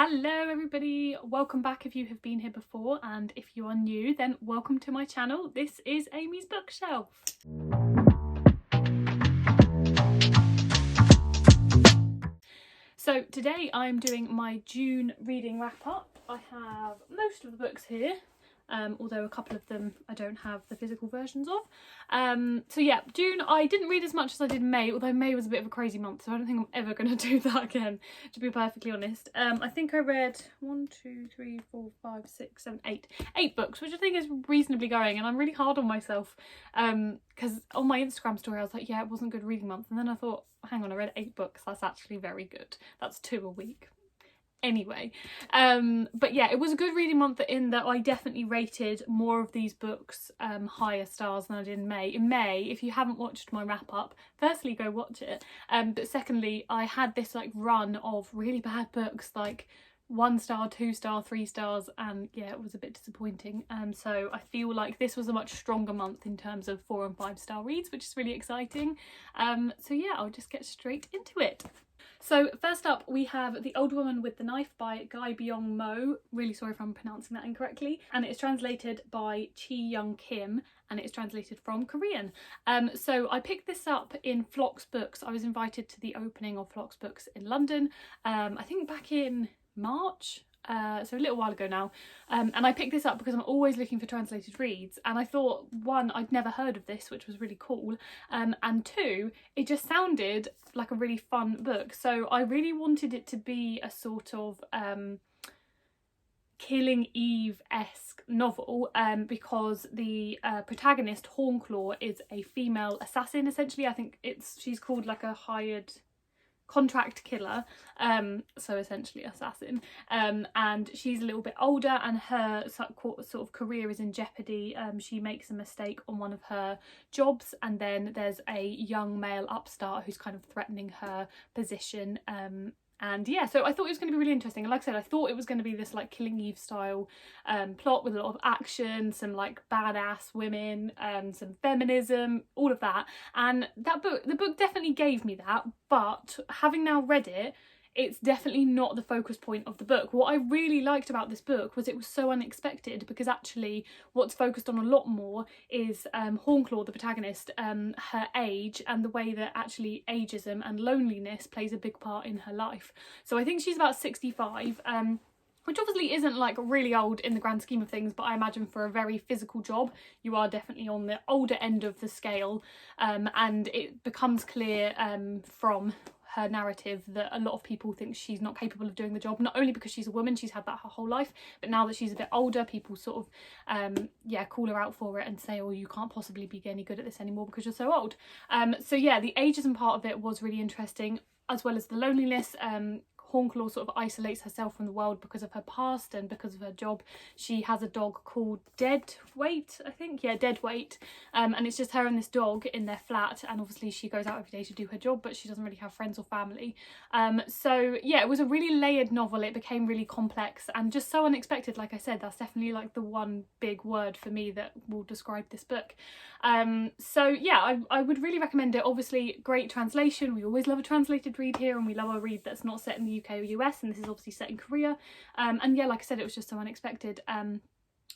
Hello everybody, welcome back if you have been here before, and if you are new then welcome to my channel. This is Amy's Bookshelf. So today I'm doing my June reading wrap up. I have most of the books here, although a couple of them I don't have the physical versions of. So yeah, June I didn't read as much as I did May, although May was a bit of a crazy month, so I don't think I'm ever going to do that again, to be perfectly honest. I think I read 8 books, which I think is reasonably going, and I'm really hard on myself because on my Instagram story I was like, yeah, it wasn't a good reading month, and then I thought, hang on, I read 8 books, that's actually very good. That's 2 a week. Anyway, but yeah, it was a good reading month in that I definitely rated more of these books higher stars than I did in May. In May, if you haven't watched my wrap up, firstly go watch it, but secondly I had this like run of really bad books, like 1 star, 2 star, 3 stars, and yeah, it was a bit disappointing. So I feel like this was a much stronger month in terms of 4 and 5 star reads, which is really exciting. So yeah, I'll just get straight into it. So first up we have The Old Woman with the Knife by Guy Byung-mo. Really sorry if I'm pronouncing that incorrectly. And it's translated by Chi Young Kim, and it's translated from Korean. So I picked this up in Flock's Books. I was invited to the opening of Flock's Books in London, I think back in March. So a little while ago now, and I picked this up because I'm always looking for translated reads, and I thought, 1, I'd never heard of this, which was really cool, and 2, it just sounded like a really fun book. So I really wanted it to be a sort of Killing Eve-esque novel, because the protagonist, Hornclaw, is a female assassin essentially. I think she's called like a hired contract killer, so essentially assassin, and she's a little bit older and her sort of career is in jeopardy. She makes a mistake on one of her jobs, and then there's a young male upstart who's kind of threatening her position, and yeah, so I thought it was going to be really interesting. And like I said, I thought it was going to be this like Killing Eve style plot with a lot of action, some like badass women, some feminism, all of that. And the book definitely gave me that, but having now read it, it's definitely not the focus point of the book. What I really liked about this book was it was so unexpected, because actually what's focused on a lot more is Hornclaw, the protagonist, her age, and the way that actually ageism and loneliness plays a big part in her life. So I think she's about 65, which obviously isn't like really old in the grand scheme of things, but I imagine for a very physical job you are definitely on the older end of the scale, and it becomes clear from her narrative that a lot of people think she's not capable of doing the job, not only because she's a woman, she's had that her whole life, but now that she's a bit older, people sort of yeah, call her out for it and say, oh, you can't possibly be any good at this anymore because you're so old. So yeah, the ageism part of it was really interesting, as well as the loneliness. Hornclaw sort of isolates herself from the world because of her past and because of her job. She has a dog called Deadweight, I think. Yeah, Deadweight. And it's just her and this dog in their flat, and obviously she goes out every day to do her job, but she doesn't really have friends or family. So yeah, it was a really layered novel. It became really complex and just so unexpected. Like I said, that's definitely like the one big word for me that will describe this book. So yeah, I would really recommend it. Obviously, great translation. We always love a translated read here, and we love a read that's not set in the UK or US, and this is obviously set in Korea. And yeah, like I said, it was just so unexpected.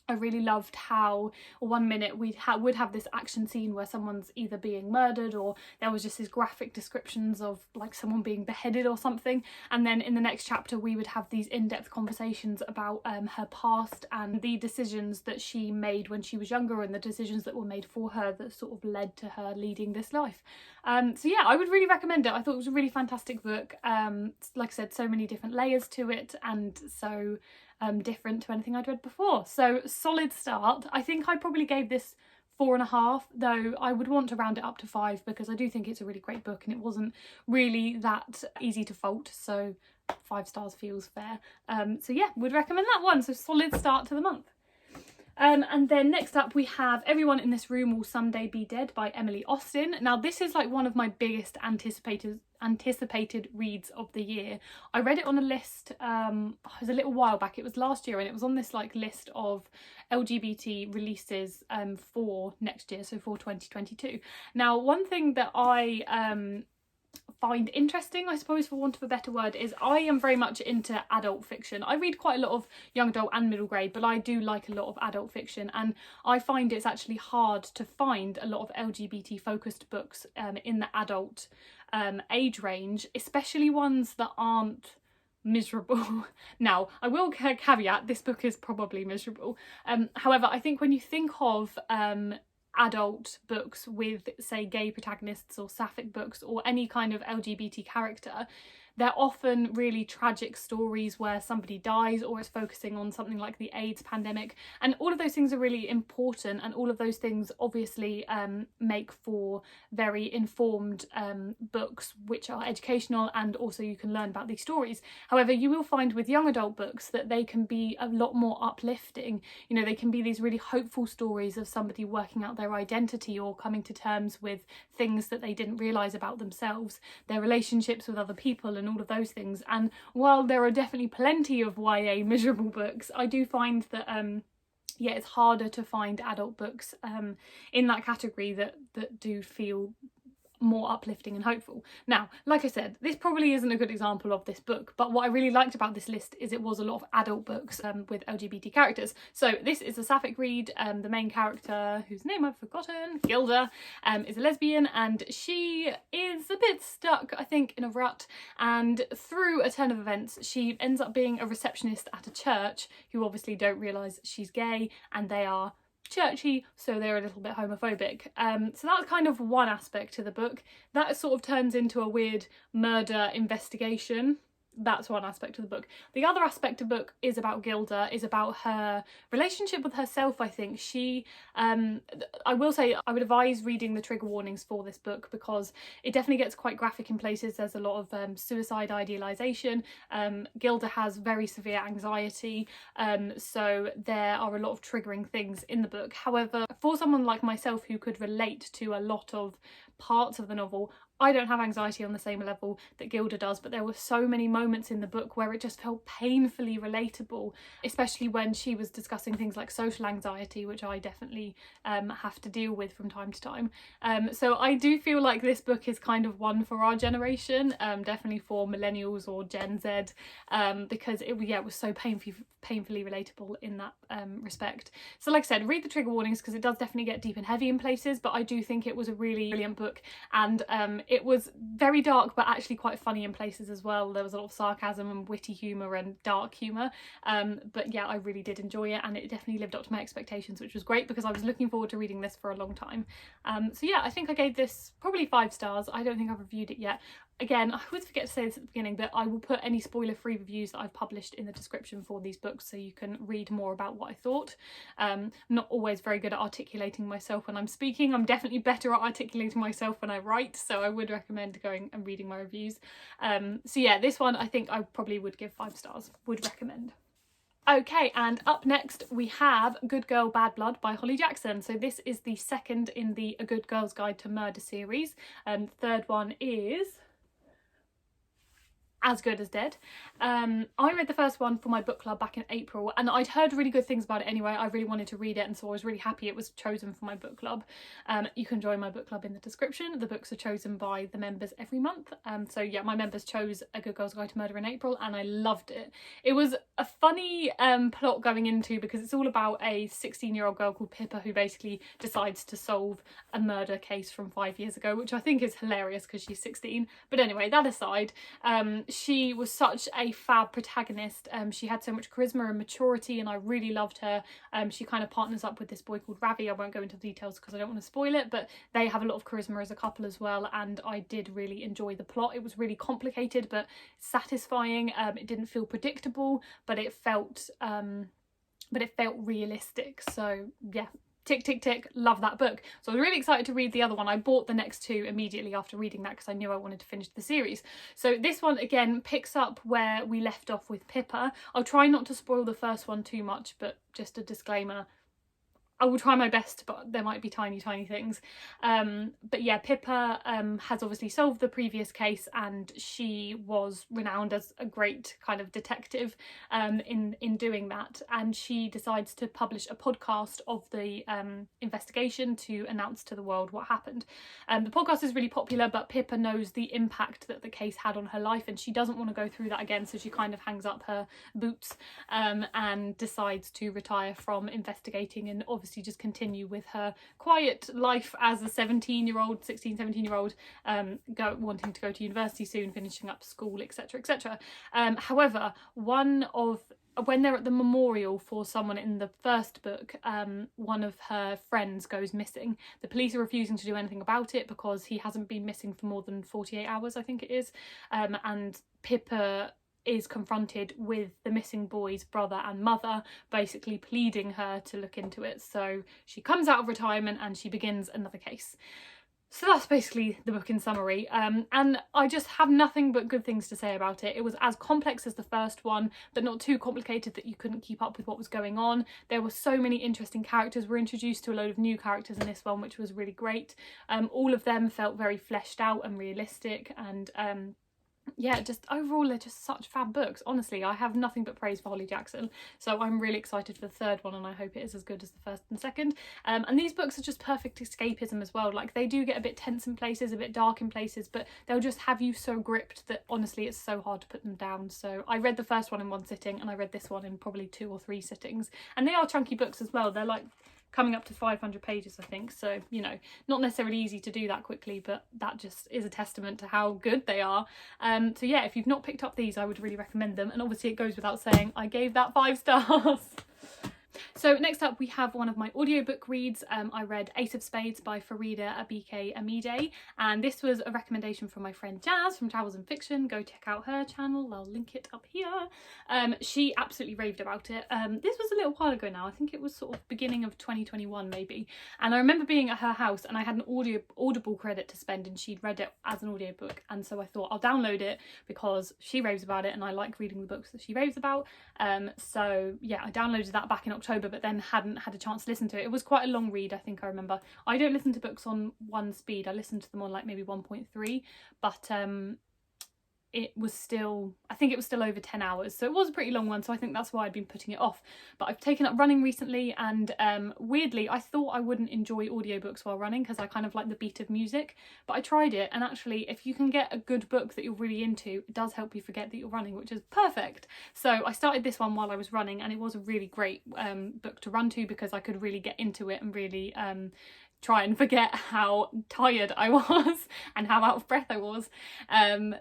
I really loved how 1 minute we would have this action scene where someone's either being murdered, or there was just these graphic descriptions of like someone being beheaded or something, and then in the next chapter we would have these in-depth conversations about her past and the decisions that she made when she was younger, and the decisions that were made for her that sort of led to her leading this life. So yeah, I would really recommend it. I thought it was a really fantastic book. Like I said, so many different layers to it, and so different to anything I'd read before. So solid start. I think I probably gave this 4.5, though I would want to round it up to 5 because I do think it's a really great book and it wasn't really that easy to fault, so 5 stars feels fair. So yeah, would recommend that one. So solid start to the month. And then next up we have Everyone in This Room Will Someday Be Dead by Emily Austen. Now this is like one of my biggest anticipated reads of the year. I read it on a list, it was a little while back, it was last year, and it was on this like list of LGBT releases for next year, so for 2022. Now one thing that I find interesting, I suppose, for want of a better word, is I am very much into adult fiction. I read quite a lot of young adult and middle grade, but I do like a lot of adult fiction, and I find it's actually hard to find a lot of LGBT focused books in the adult age range, especially ones that aren't miserable. Now, I will caveat, this book is probably miserable. However, I think when you think of adult books with, say, gay protagonists or sapphic books or any kind of LGBT character, they're often really tragic stories where somebody dies, or it's focusing on something like the AIDS pandemic, and all of those things are really important, and all of those things obviously make for very informed books which are educational, and also you can learn about these stories. However, you will find with young adult books that they can be a lot more uplifting. You know, they can be these really hopeful stories of somebody working out their identity or coming to terms with things that they didn't realise about themselves, their relationships with other people, and all of those things. And while there are definitely plenty of YA miserable books, I do find that yeah, it's harder to find adult books in that category that do feel more uplifting and hopeful. Now, like I said, this probably isn't a good example of this book, but what I really liked about this list is it was a lot of adult books with LGBT characters. So this is a sapphic read. The main character, whose name I've forgotten, Gilda, is a lesbian, and she is a bit stuck, I think, in a rut, and through a turn of events she ends up being a receptionist at a church who obviously don't realise she's gay, and they are churchy, so they're a little bit homophobic. So that's kind of one aspect to the book. That sort of turns into a weird murder investigation. That's one aspect of the book. The other aspect of the book is about Gilda, is about her relationship with herself, I think. She, I will say, I would advise reading the trigger warnings for this book because it definitely gets quite graphic in places. There's a lot of suicide idealisation. Gilda has very severe anxiety, so there are a lot of triggering things in the book. However, for someone like myself who could relate to a lot of parts of the novel, I don't have anxiety on the same level that Gilda does, but there were so many moments in the book where it just felt painfully relatable, especially when she was discussing things like social anxiety, which I definitely have to deal with from time to time. So I do feel like this book is kind of one for our generation, definitely for millennials or Gen Z, because it was so painfully relatable in that respect. So like I said, read the trigger warnings because it does definitely get deep and heavy in places, but I do think it was a really brilliant book, and it was very dark but actually quite funny in places as well. There was a lot of sarcasm and witty humour and dark humour, but yeah, I really did enjoy it, and it definitely lived up to my expectations, which was great because I was looking forward to reading this for a long time. So yeah, I think I gave this probably 5 stars. I don't think I've reviewed it yet. Again, I always forget to say this at the beginning, but I will put any spoiler-free reviews that I've published in the description for these books so you can read more about what I thought. I'm not always very good at articulating myself when I'm speaking. I'm definitely better at articulating myself when I write, so I would recommend going and reading my reviews. So yeah, this one I think I probably would give 5 stars, would recommend. Okay, and up next we have Good Girl Bad Blood by Holly Jackson. So this is the second in the A Good Girl's Guide to Murder series. The third one is As Good as Dead. I read the first one for my book club back in April, and I'd heard really good things about it anyway. I really wanted to read it, and so I was really happy it was chosen for my book club. You can join my book club in the description. The books are chosen by the members every month. So yeah, my members chose A Good Girl's Guide to Murder in April, and I loved it. It was a funny plot going into, because it's all about a 16-year-old girl called Pippa who basically decides to solve a murder case from 5 years ago, which I think is hilarious because she's 16. But anyway, that aside, she was such a fab protagonist. She had so much charisma and maturity, and I really loved her. She kind of partners up with this boy called Ravi. I won't go into the details because I don't want to spoil it, but they have a lot of charisma as a couple as well, and I did really enjoy the plot. It was really complicated but satisfying. It didn't feel predictable, but it felt realistic. So yeah, tick tick tick, love that book. So I was really excited to read the other one. I bought the next 2 immediately after reading that because I knew I wanted to finish the series. So this one again picks up where we left off with Pippa. I'll try not to spoil the first one too much, but just a disclaimer, I will try my best, but there might be tiny things. But yeah, Pippa has obviously solved the previous case, and she was renowned as a great kind of detective in doing that. And she decides to publish a podcast of the investigation to announce to the world what happened. The podcast is really popular, but Pippa knows the impact that the case had on her life, and she doesn't want to go through that again, so she kind of hangs up her boots and decides to retire from investigating, and obviously just continue with her quiet life as a 17-year-old wanting to go to university soon, finishing up school, etc, etc. However, when they're at the memorial for someone in the first book, one of her friends goes missing. The police are refusing to do anything about it because he hasn't been missing for more than 48 hours, I think it is. And Pippa is confronted with the missing boy's brother and mother, basically pleading her to look into it. So she comes out of retirement and she begins another case. So that's basically the book in summary, and I just have nothing but good things to say about it. It was as complex as the first one, but not too complicated that you couldn't keep up with what was going on. There were so many interesting characters. We're introduced to a load of new characters in this one, which was really great. All of them felt very fleshed out and realistic, and yeah, just overall they're just such fab books. Honestly, I have nothing but praise for Holly Jackson, so I'm really excited for the third one, and I hope it is as good as the first and second. And these books are just perfect escapism as well. Like, they do get a bit tense in places, a bit dark in places, but they'll just have you so gripped that honestly it's so hard to put them down. So I read the first one in one sitting, and I read this one in probably 2 or 3 sittings, and they are chunky books as well. They're like coming up to 500 pages, I think, so you know, not necessarily easy to do that quickly, but that just is a testament to how good they are. So yeah, if you've not picked up these, I would really recommend them, and obviously it goes without saying I gave that 5 stars. So next up we have one of my audiobook reads. I read Ace of Spades by Farida Abike Amide, and this was a recommendation from my friend Jazz from Travels and Fiction. Go check out her channel, I'll link it up here. She absolutely raved about it. This was a little while ago now, I think it was sort of beginning of 2021 maybe, and I remember being at her house and I had an Audible credit to spend, and she'd read it as an audiobook, and so I thought I'll download it because she raves about it and I like reading the books that she raves about. So yeah, I downloaded that back in October, but then hadn't had a chance to listen to it. It was quite a long read, I think I remember. I don't listen to books on 1 speed, I listen to them on like maybe 1.3, but it was still, I think it was still over 10 hours, so it was a pretty long one, so I think that's why I'd been putting it off. But I've taken up running recently, and weirdly I thought I wouldn't enjoy audiobooks while running because I kind of like the beat of music, but I tried it, and actually if you can get a good book that you're really into, it does help you forget that you're running, which is perfect. So I started this one while I was running, and it was a really great book to run to because I could really get into it and really try and forget how tired I was and how out of breath I was.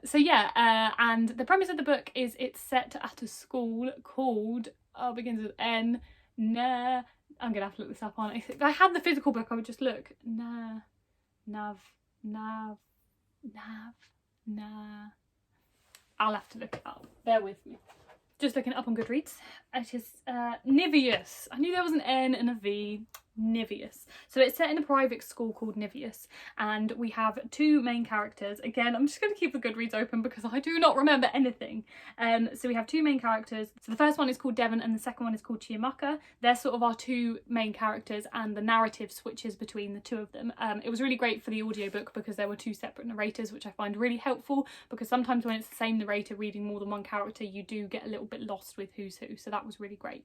So yeah, and the premise of the book is it's set at a school called, begins with N, nah, I'm gonna have to look this up on it. If I had the physical book I would just look, I'll have to look it up, bear with me. Just looking it up on Goodreads. It is Niveus. I knew there was an N and a V. Niveus. So it's set in a private school called Niveus, and we have 2 main characters. Again, I'm just going to keep the Goodreads open because I do not remember anything. So we have 2 main characters. So the first one is called Devon and the second one is called Chiamaka. They're sort of our 2 main characters, and the narrative switches between the 2 of them. It was really great for the audiobook because there were 2 separate narrators, which I find really helpful, because sometimes when it's the same narrator reading more than one character, you do get a little bit lost with who's who, so that was really great.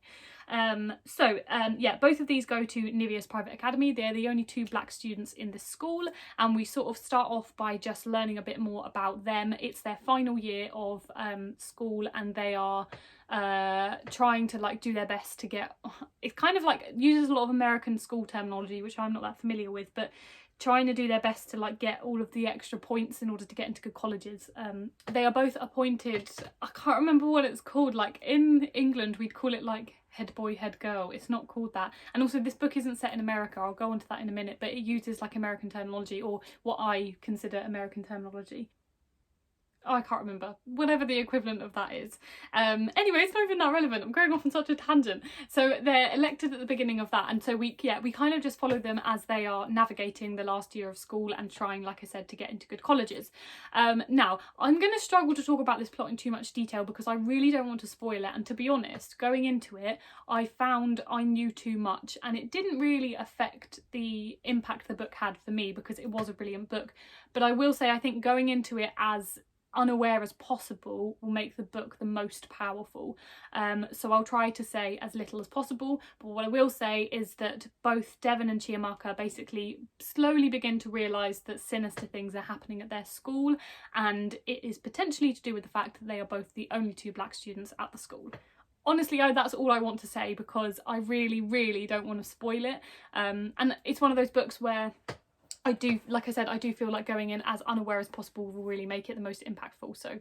Yeah, both of these go to Niveus Private Academy. They're the only 2 black students in the school, and we sort of start off by just learning a bit more about them. It's their final year of school, and they are trying to like do their best to get, it kind of like uses a lot of American school terminology which I'm not that familiar with, but trying to do their best to like get all of the extra points in order to get into good colleges. They are both appointed, I can't remember what it's called, like in England we'd call it like head boy, head girl. It's not called that. And also this book isn't set in America, I'll go on to that in a minute, but it uses like American terminology, or what I consider American terminology. Oh, I can't remember. Whatever the equivalent of that is. Anyway, it's not even that relevant. I'm going off on such a tangent. So they're elected at the beginning of that, and so we kind of just follow them as they are navigating the last year of school and trying, like I said, to get into good colleges. Now, I'm going to struggle to talk about this plot in too much detail because I really don't want to spoil it, and to be honest, going into it, I found I knew too much, and it didn't really affect the impact the book had for me because it was a brilliant book. But I will say, I think going into it as unaware as possible will make the book the most powerful. So I'll try to say as little as possible, but what I will say is that both Devon and Chiamaka basically slowly begin to realise that sinister things are happening at their school, and it is potentially to do with the fact that they are both the only 2 black students at the school. Honestly, that's all I want to say because I really don't want to spoil it. And it's one of those books where I do, like I said, I do feel like going in as unaware as possible will really make it the most impactful. So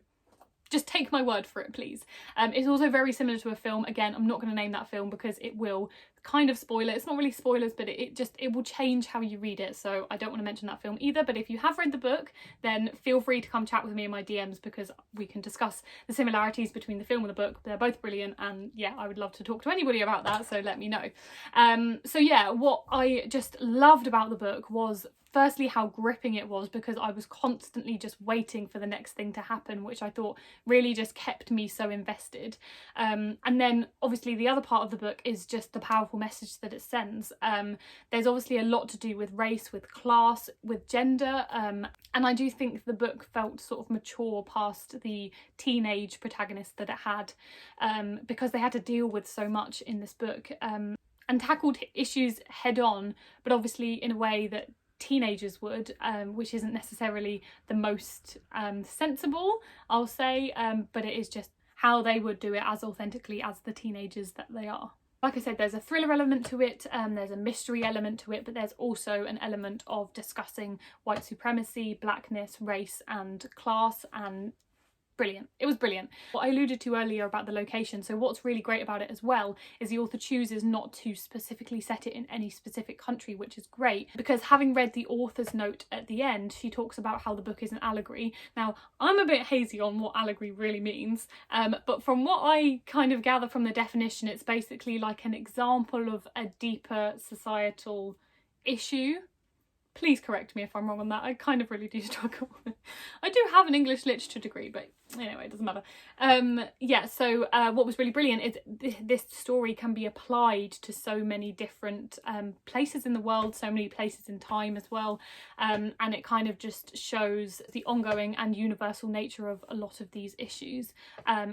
just take my word for it, please. It's also very similar to a film. Again, I'm not going to name that film because it will kind of spoil it. It's not really spoilers, but it will change how you read it. So I don't want to mention that film either. But if you have read the book, then feel free to come chat with me in my DMs because we can discuss the similarities between the film and the book. They're both brilliant, and yeah, I would love to talk to anybody about that. So let me know. So yeah, what I just loved about the book was firstly how gripping it was, because I was constantly just waiting for the next thing to happen, which I thought really just kept me so invested. And then obviously the other part of the book is just the powerful message that it sends. There's obviously a lot to do with race, with class, with gender, and I do think the book felt sort of mature past the teenage protagonist that it had, because they had to deal with so much in this book, and tackled issues head on, but obviously in a way that teenagers would, which isn't necessarily the most sensible, I'll say, but it is just how they would do it as authentically as the teenagers that they are. Like I said, there's a thriller element to it, there's a mystery element to it, but there's also an element of discussing white supremacy, blackness, race and class, and brilliant. It was brilliant. What I alluded to earlier about the location, so what's really great about it as well is the author chooses not to specifically set it in any specific country, which is great, because having read the author's note at the end, she talks about how the book is an allegory. Now, I'm a bit hazy on what allegory really means, but from what I kind of gather from the definition, it's basically like an example of a deeper societal issue. Please correct me if I'm wrong on that. I kind of really do struggle with it. I do have an English literature degree, but anyway, it doesn't matter. Yeah, so what was really brilliant is this story can be applied to so many different places in the world, so many places in time as well, and it kind of just shows the ongoing and universal nature of a lot of these issues,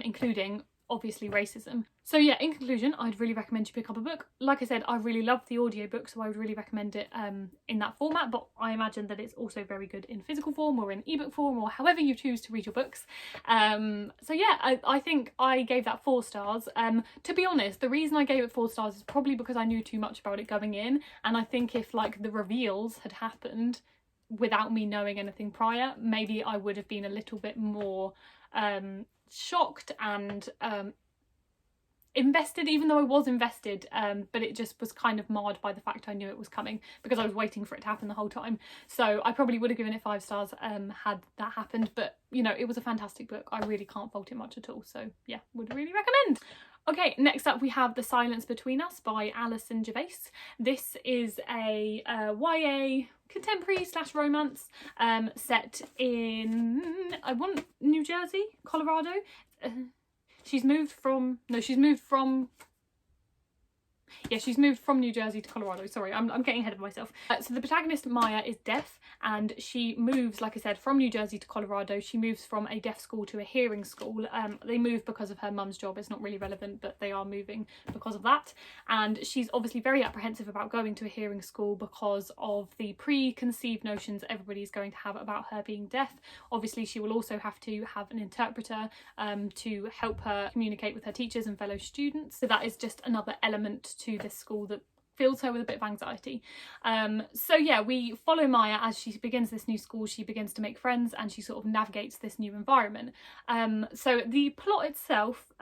including obviously racism. So yeah, in conclusion, I'd really recommend you pick up a book. Like I said, I really loved the audiobook, so I would really recommend it in that format, but I imagine that it's also very good in physical form or in ebook form or however you choose to read your books. So yeah, I think I gave that 4 stars. To be honest, the reason I gave it 4 stars is probably because I knew too much about it going in, and I think if like the reveals had happened without me knowing anything prior, maybe I would have been a little bit more shocked and invested, even though I was invested, but it just was kind of marred by the fact I knew it was coming because I was waiting for it to happen the whole time. So I probably would have given it 5 stars had that happened, but you know, it was a fantastic book. I really can't fault it much at all, so yeah, would really recommend. Okay, next up we have The Silence Between Us by Alison Gervais. This is a YA contemporary / romance set in, New Jersey, Colorado. She's moved from New Jersey to Colorado. Sorry, I'm getting ahead of myself. So the protagonist, Maya, is deaf, and she moves, like I said, from New Jersey to Colorado. She moves from a deaf school to a hearing school. They move because of her mum's job. It's not really relevant, but they are moving because of that. And she's obviously very apprehensive about going to a hearing school because of the preconceived notions everybody's going to have about her being deaf. Obviously, she will also have to have an interpreter to help her communicate with her teachers and fellow students. So that is just another element to this school that fills her with a bit of anxiety. So yeah, we follow Maya as she begins this new school. She begins to make friends and she sort of navigates this new environment. So the plot itself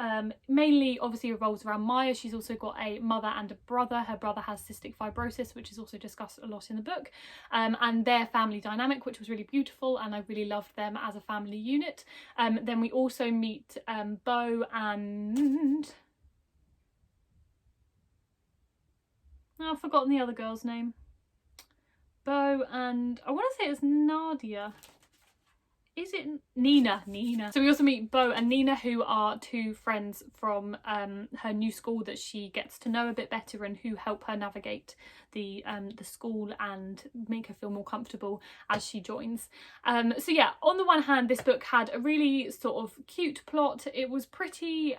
mainly obviously revolves around Maya. She's also got a mother and a brother. Her brother has cystic fibrosis, which is also discussed a lot in the book, and their family dynamic, which was really beautiful, and I really loved them as a family unit. Then we also meet Beau and... I've forgotten the other girl's name. Beau and... I want to say it's Nadia. Is it Nina? Nina. So we also meet Beau and Nina, who are two friends from her new school that she gets to know a bit better, and who help her navigate the school and make her feel more comfortable as she joins. So yeah, on the one hand, this book had a really sort of cute plot. It was pretty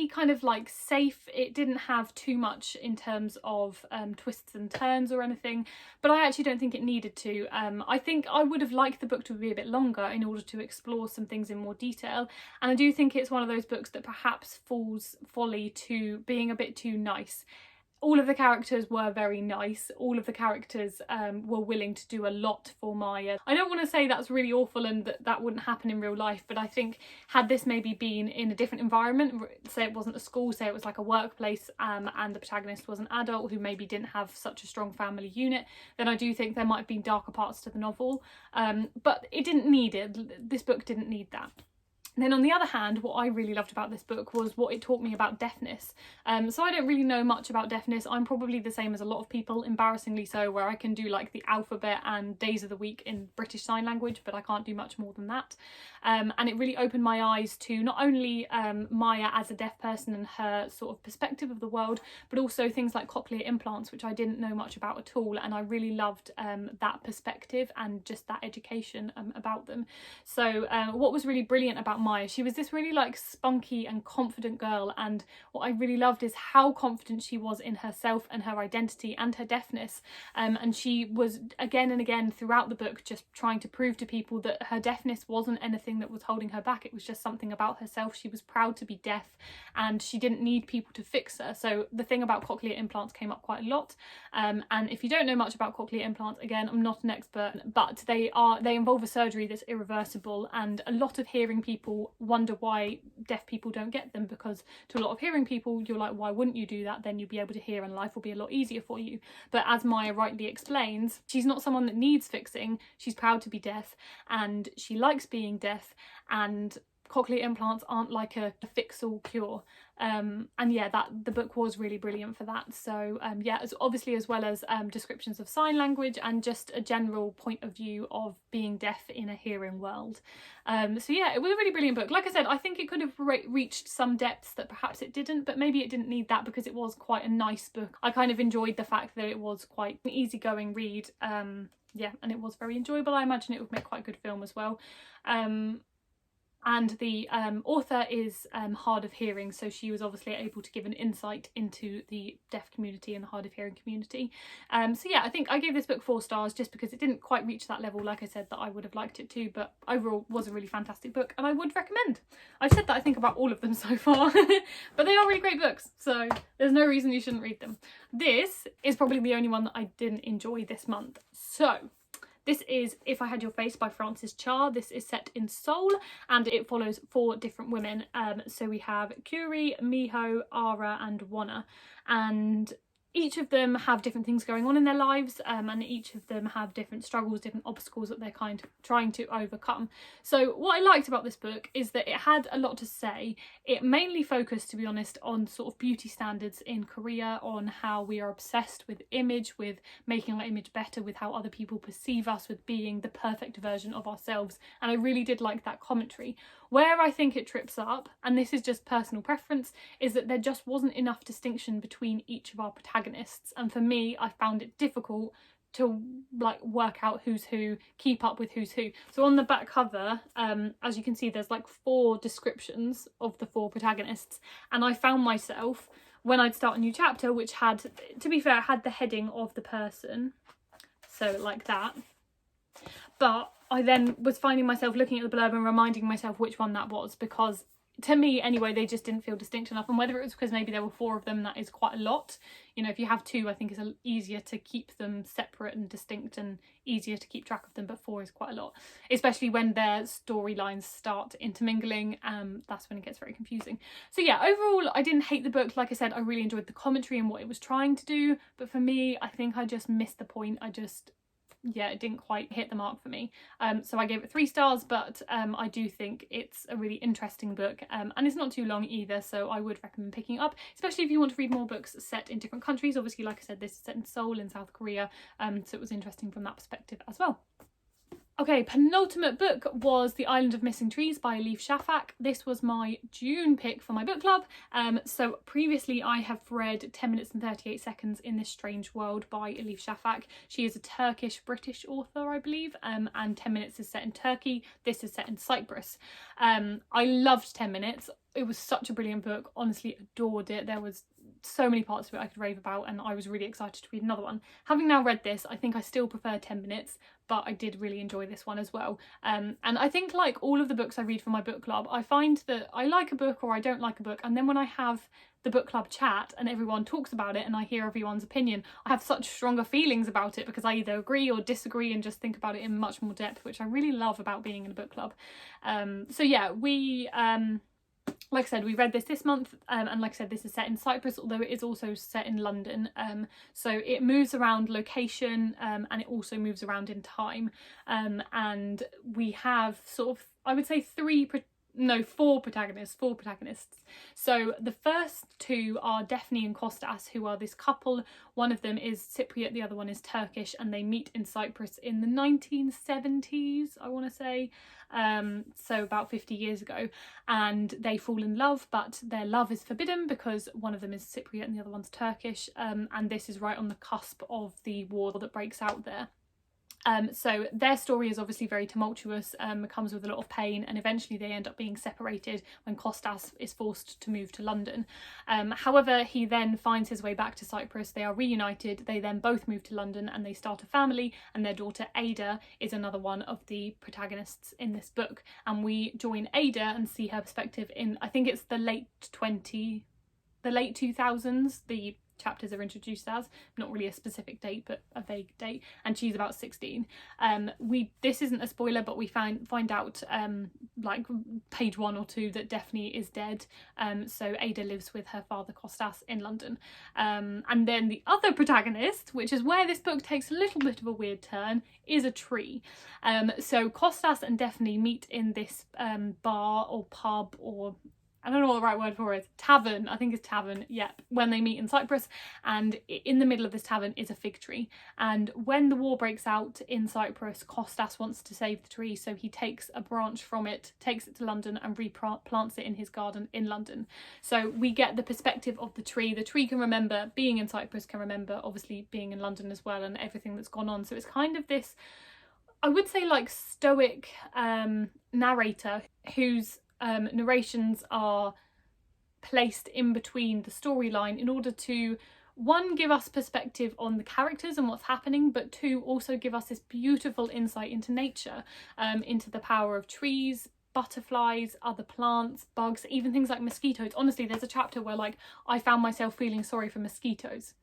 kind of like safe. It didn't have too much in terms of twists and turns or anything, but I actually don't think it needed to. I think I would have liked the book to be a bit longer in order to explore some things in more detail, and I do think it's one of those books that perhaps falls folly to being a bit too nice. All of the characters were very nice. All of the characters were willing to do a lot for Maya. I don't want to say that's really awful and that wouldn't happen in real life, but I think had this maybe been in a different environment, say it wasn't a school, say it was like a workplace, and the protagonist was an adult who maybe didn't have such a strong family unit, then I do think there might have been darker parts to the novel. But it didn't need it. This book didn't need that. Then on the other hand, what I really loved about this book was what it taught me about deafness. So I don't really know much about deafness. I'm probably the same as a lot of people, embarrassingly so, where I can do like the alphabet and days of the week in British Sign Language, but I can't do much more than that. And it really opened my eyes to not only Maya as a deaf person and her sort of perspective of the world, but also things like cochlear implants, which I didn't know much about at all. And I really loved that perspective and just that education about them. So what was really brilliant about Maya, she was this really like spunky and confident girl, and what I really loved is how confident she was in herself and her identity and her deafness, and she was again and again throughout the book just trying to prove to people that her deafness wasn't anything that was holding her back. It was just something about herself. She was proud to be deaf and she didn't need people to fix her. So the thing about cochlear implants came up quite a lot, and if you don't know much about cochlear implants, again, I'm not an expert, but they involve a surgery that's irreversible, and a lot of hearing people wonder why deaf people don't get them, because to a lot of hearing people you're like, why wouldn't you do that? Then you'll be able to hear and life will be a lot easier for you. But as Maya rightly explains, she's not someone that needs fixing. She's proud to be deaf and she likes being deaf, and cochlear implants aren't like a fix-all cure. And yeah, the book was really brilliant for that. So yeah, obviously, as well as descriptions of sign language and just a general point of view of being deaf in a hearing world. So yeah, it was a really brilliant book. Like I said, I think it could have reached some depths that perhaps it didn't, but maybe it didn't need that because it was quite a nice book. I kind of enjoyed the fact that it was quite an easygoing read. Yeah, and it was very enjoyable. I imagine it would make quite a good film as well. And the author is hard of hearing, so she was obviously able to give an insight into the deaf community and the hard of hearing community. So yeah, I think I gave this book 4 stars just because it didn't quite reach that level, like I said, that I would have liked it to, but overall was a really fantastic book and I would recommend. I've said that I think about all of them so far, but they are really great books, so there's no reason you shouldn't read them. This is probably the only one that I didn't enjoy this month. So this is If I Had Your Face by Frances Cha. This is set in Seoul and it follows 4 different women. So we have Kuri, Miho, Ara and Wonna, and each of them have different things going on in their lives, and each of them have different struggles, different obstacles that they're kind of trying to overcome. So what I liked about this book is that it had a lot to say. It mainly focused, to be honest, on sort of beauty standards in Korea, on how we are obsessed with image, with making our image better, with how other people perceive us, with being the perfect version of ourselves. And I really did like that commentary. Where I think it trips up, and this is just personal preference, is that there just wasn't enough distinction between each of our protagonists. And for me, I found it difficult to like work out who's who, keep up with who's who. So on the back cover, as you can see, there's like 4 descriptions of the 4 protagonists. And I found myself, when I'd start a new chapter, which had, to be fair, had the heading of the person, so like that. But I then was finding myself looking at the blurb and reminding myself which one that was, because to me anyway, they just didn't feel distinct enough. And whether it was because maybe there were 4 of them, that is quite a lot. You know, if you have 2, I think it's easier to keep them separate and distinct and easier to keep track of them, but 4 is quite a lot, especially when their storylines start intermingling. That's when it gets very confusing. So yeah, overall I didn't hate the book. Like I said, I really enjoyed the commentary and what it was trying to do, but for me, I think I just missed the point. Yeah, it didn't quite hit the mark for me. So I gave it 3 stars, but I do think it's a really interesting book, and it's not too long either, so I would recommend picking it up, especially if you want to read more books set in different countries. Obviously, like I said, this is set in Seoul in South Korea, so it was interesting from that perspective as well. Okay, penultimate book was The Island of Missing Trees by Elif Shafak. This was my June pick for my book club. So previously I have read 10 minutes and 38 seconds in This Strange World by Elif Shafak. She is a Turkish-British author, I believe, and 10 minutes is set in Turkey. This is set in Cyprus. I loved 10 minutes. It was such a brilliant book. Honestly, adored it. There was so many parts of it I could rave about, and I was really excited to read another one. Having now read this, I think I still prefer 10 minutes, but I did really enjoy this one as well. And I think, like all of the books I read for my book club, I find that I like a book or I don't like a book, and then when I have the book club chat and everyone talks about it and I hear everyone's opinion, I have such stronger feelings about it because I either agree or disagree and just think about it in much more depth, which I really love about being in a book club. So yeah, we like I said, we read this month, and like I said, this is set in Cyprus, although it is also set in London. So it moves around location, and it also moves around in time. And we have sort of, I would say 4 protagonists. So the first 2 are Daphne and Kostas, who are this couple. One of them is Cypriot, the other one is Turkish, and they meet in Cyprus in the 1970s, I want to say. So about 50 years ago, and they fall in love, but their love is forbidden because one of them is Cypriot and the other one's Turkish, and this is right on the cusp of the war that breaks out there. So their story is obviously very tumultuous, comes with a lot of pain, and eventually they end up being separated when Kostas is forced to move to London. However, he then finds his way back to Cyprus. They are reunited. They then both move to London and they start a family, and their daughter Ada is another one of the protagonists in this book. And we join Ada and see her perspective in, I think it's the late 2000s. The chapters are introduced as, not really a specific date but a vague date, and she's about 16. This isn't a spoiler, but we find out like page 1 or 2 that Daphne is dead. So Ada lives with her father Kostas in London, and then the other protagonist, which is where this book takes a little bit of a weird turn, is a tree. So Kostas and Daphne meet in this bar or pub, or I don't know what the right word for it is. Tavern, I think it's tavern, yep, when they meet in Cyprus, and in the middle of this tavern is a fig tree. And when the war breaks out in Cyprus, Kostas wants to save the tree, so he takes a branch from it, takes it to London and replants it in his garden in London. So we get the perspective of the tree. The tree can remember being in Cyprus, can remember obviously being in London as well, and everything that's gone on. So it's kind of this, I would say, like stoic narrator whose narrations are placed in between the storyline in order to, 1, give us perspective on the characters and what's happening, but 2, also give us this beautiful insight into nature, into the power of trees, butterflies, other plants, bugs, even things like mosquitoes. Honestly, there's a chapter where like I found myself feeling sorry for mosquitoes.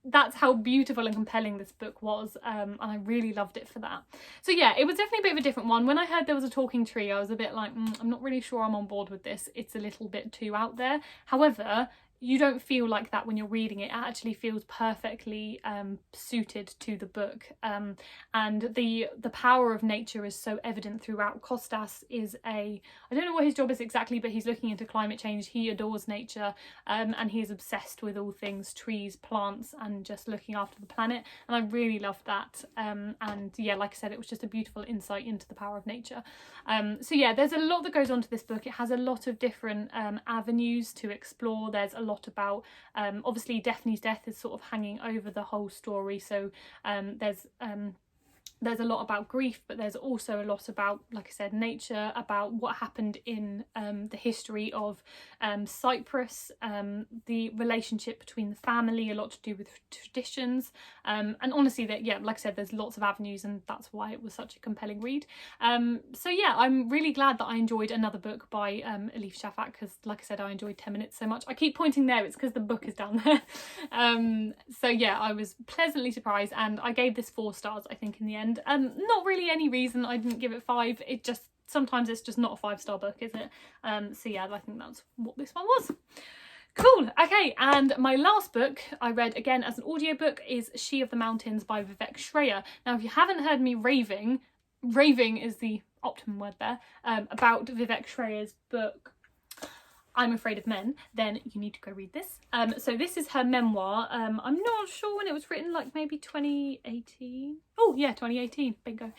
That's how beautiful and compelling this book was, and I really loved it for that. So yeah, it was definitely a bit of a different one. When I heard there was a talking tree, I was a bit like, I'm not really sure I'm on board with this. It's a little bit too out there. However, you don't feel like that when you're reading it. It actually feels perfectly suited to the book, and the power of nature is so evident throughout. Kostas is I don't know what his job is exactly, but he's looking into climate change. He adores nature, and he is obsessed with all things trees, plants, and just looking after the planet, and I really loved that. And yeah, like I said, it was just a beautiful insight into the power of nature. So yeah, there's a lot that goes on to this book. It has a lot of different avenues to explore. There's a lot about obviously Daphne's death is sort of hanging over the whole story, so there's there's a lot about grief, but there's also a lot about, like I said, nature, about what happened in the history of Cyprus, the relationship between the family, a lot to do with traditions, and honestly, that, yeah, like I said, there's lots of avenues, and that's why it was such a compelling read. So yeah, I'm really glad that I enjoyed another book by Elif Shafak, because like I said, I enjoyed 10 Minutes so much. I keep pointing there, it's because the book is down there. So yeah, I was pleasantly surprised, and I gave this 4 stars, I think, in the end. Not really any reason I didn't give it 5, it just, sometimes it's just not a 5-star book, is it? So yeah, I think that's what this one was. Cool. Okay, and my last book I read again as an audiobook is She of the Mountains by Vivek Shraya. Now, if you haven't heard me raving is the optimum word there, about Vivek Shraya's book I'm Afraid of Men, then you need to go read this. So this is her memoir. I'm not sure when it was written, like maybe 2018. Oh yeah, 2018, bingo.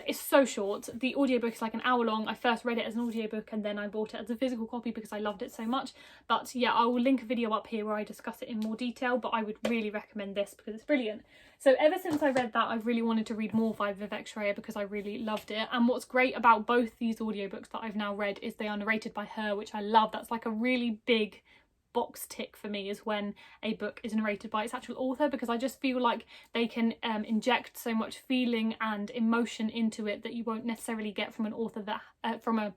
It's so short. The audiobook is like an hour long. I first read it as an audiobook and then I bought it as a physical copy because I loved it so much. But yeah, I will link a video up here where I discuss it in more detail, but I would really recommend this because it's brilliant. So ever since I read that, I've really wanted to read more by Vivek Shraya because I really loved it. And what's great about both these audiobooks that I've now read is they are narrated by her, which I love. That's like a really big box tick for me, is when a book is narrated by its actual author, because I just feel like they can inject so much feeling and emotion into it that you won't necessarily get from an author that from a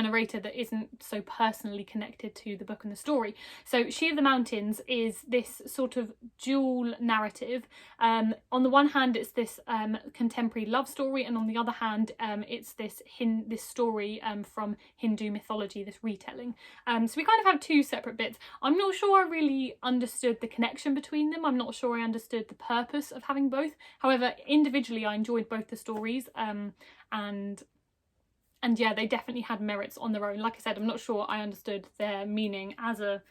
narrator that isn't so personally connected to the book and the story. So She of the Mountains is this sort of dual narrative. On the one hand, it's this contemporary love story, and on the other hand, it's this story from Hindu mythology, this retelling. So we kind of have 2 separate bits. I'm not sure I really understood the connection between them. I'm not sure I understood the purpose of having both. However, individually, I enjoyed both the stories, and yeah, they definitely had merits on their own. Like I said, I'm not sure I understood their meaning as a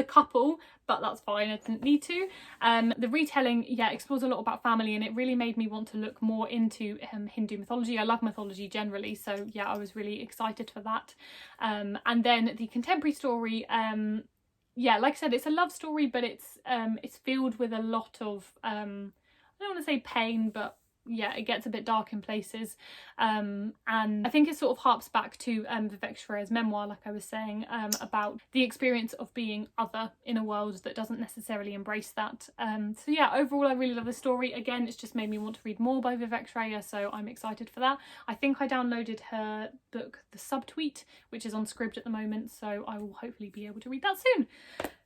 couple, but that's fine, I didn't need to. The retelling, yeah, explores a lot about family, and it really made me want to look more into Hindu mythology. I love mythology generally, so yeah, I was really excited for that. And then the contemporary story, yeah, like I said, it's a love story, but it's filled with a lot of, I don't want to say pain, but yeah, it gets a bit dark in places, and I think it sort of harps back to Vivek Shraya's memoir, like I was saying, about the experience of being other in a world that doesn't necessarily embrace that. So yeah, overall I really love the story. Again, it's just made me want to read more by Vivek Shraya, so I'm excited for that. I think I downloaded her book The Subtweet, which is on Scribd at the moment, so I will hopefully be able to read that soon.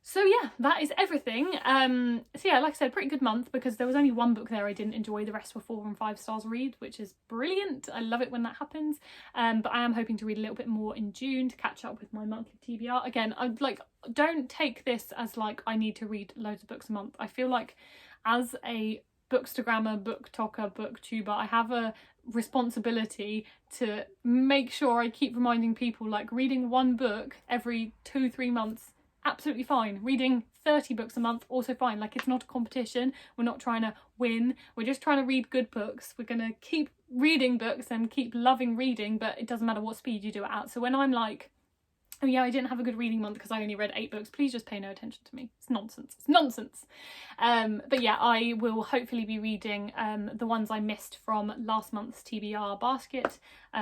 So yeah, that is everything. So yeah, like I said, pretty good month, because there was only 1 book there I didn't enjoy. The rest were 4 and 5 stars read, which is brilliant. I love it when that happens. But I am hoping to read a little bit more in June to catch up with my monthly TBR. Again, don't take this as like I need to read loads of books a month. I feel like as a bookstagrammer, booktoker, booktuber, I have a responsibility to make sure I keep reminding people, like, reading 1 book every 2-3 months, absolutely fine. Reading 30 books a month, also fine. Like, it's not a competition. We're not trying to win. We're just trying to read good books. We're going to keep reading books and keep loving reading, but it doesn't matter what speed you do it at. So when I'm like, oh yeah, I didn't have a good reading month because I only read 8 books, please just pay no attention to me. It's nonsense. It's nonsense. But yeah, I will hopefully be reading the ones I missed from last month's TBR basket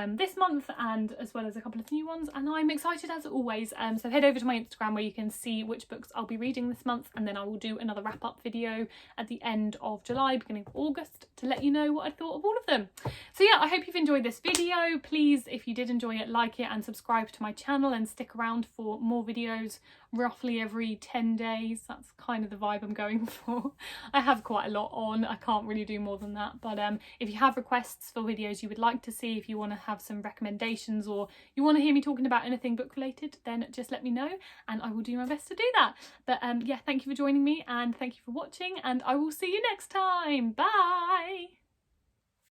this month, and as well as a couple of new ones, and I'm excited as always. So head over to my Instagram where you can see which books I'll be reading this month, and then I will do another wrap-up video at the end of July, beginning of August, to let you know what I thought of all of them. So yeah, I hope you've enjoyed this video. Please, if you did enjoy it, like it and subscribe to my channel, and stick around for more videos roughly every 10 days. That's kind of the vibe I'm going for. I have quite a lot on. I can't really do more than that, but if you have requests for videos you would like to see, if you want to have some recommendations, or you want to hear me talking about anything book related, then just let me know and I will do my best to do that. But yeah, thank you for joining me, and thank you for watching, and I will see you next time. Bye!